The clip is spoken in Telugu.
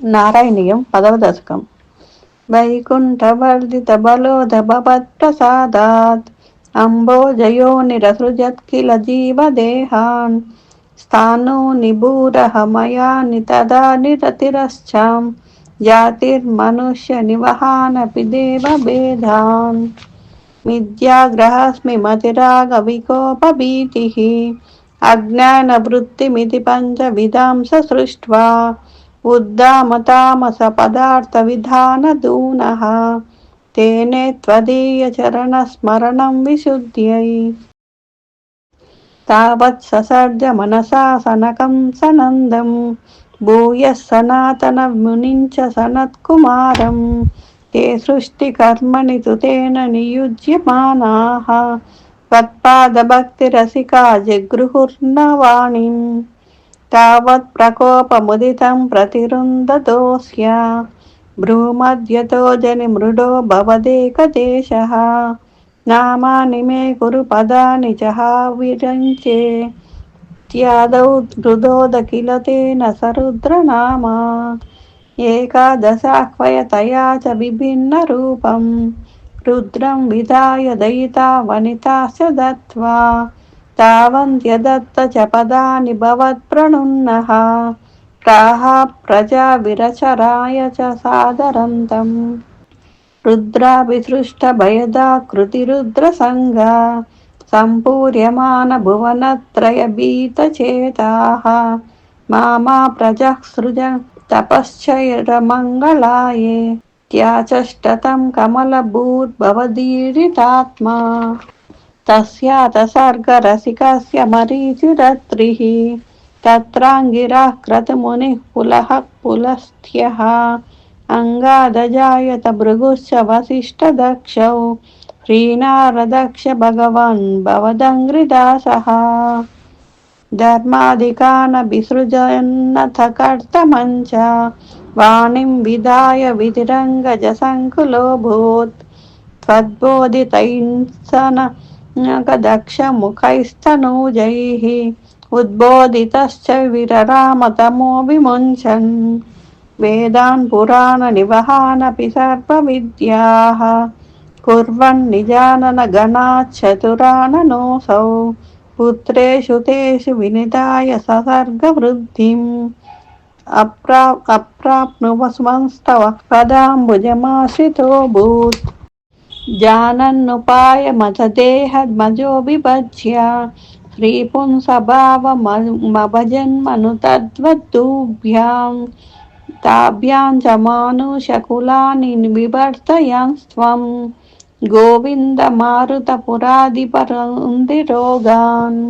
నారాయణీయం 10వ దశకం. వైకుంఠవర్ధిత బలోధభవత్ప్రసాదాత్ అంబోజయోనిరసృజత్కిల జీవదేహాన్ స్థానో నిబూరహమయాని తదా నిరతిరశ్చాం జాతిర్మనుష్య నివహానపి దేవభేదాన్ మిథ్యాగ్రహస్మి మతిరాగ వికోపభీతిః అజ్ఞానవృత్తిమితి పంచవిధాం సృష్ట్వా ఉద్దామతామస పదార్థ విధానదూనః తేనే త్వదీయ చరణ స్మరణం విశుద్ధ్యై తావత్ ససర్జ మనసా సనకం సనందం భూయః సనాతన మునించ సనత్కుమారం తే సృష్టికర్మణి తు తేన నియుజ్యమానాః త్వత్పాదభక్తిరసికా జగృహుర్నవాణిం తావత్ ప్రకోపముదితం ప్రతిరుందతోస్య భ్రూమధ్యతో జని మృడో భవదేకదేశః నామాని మే కురు పదాని చహావిరంచే త్యాదౌ హృదోదకిల తేన సరుద్రనామా ఏకాదశాహ్వయతయా చ విభిన్న రూపం రుద్రం విధాయ దయితా వనితాశ్చ దత్వా తావంత్యదత్త చ పదాని భవత్ప్రణున్నః ప్రాహ ప్రజా విరచరాయ చ సాదరంతం రుద్రాభిసృష్టభయదాకృతిరుద్రసంగా సంపూర్యమాన భువనత్రయభీతచేతాః మామా ప్రజః సృజ తపశ్చైరమంగళాయే త్యాచష్టతం కమలభూర్భవదీరితాత్మా తస్యాత సర్గరసికస్య మరీచిరత్రిః తత్రాంగిరః క్రతుమునిః పులహ పులస్థ్యః అంగాదజాయత భృగుశ్చ వసిష్ఠదక్షౌ శ్రీనారదక్ష భగవాన్ భవదంగ్రిదాసః ధర్మాధికాన విసృజన్నథ కర్తమంచ వాణిం విధాయ విధిరంగజ సంకులోభూత్ త్వద్బోధితైన్సనకదక్షముఖైస్తనూజైః ఉద్బోధితశ్చ విరరామ తమో విముంచన్ వేదాన్ పురాణ నివహానపి సర్వవిద్యాః కుర్వన్ నిజానన గణాచ్చతురాననోऽసౌ పుత్రేషు తేషు వినితాయ ససర్గవృద్ధిం అప్రాప్నువస్వంస్తవ పదాంబుజమాశ్రితోऽభూత్ జానన్నుపాయమథదేహమజో విభజ్య శ్రీపుంసభావమభజన్మను తద్వద్దూభ్యాం తాభ్యాం చ మానుషకులాని వివర్తయంస్త్వం గోవింద మారుత పురాధిపరుందిరోగాన్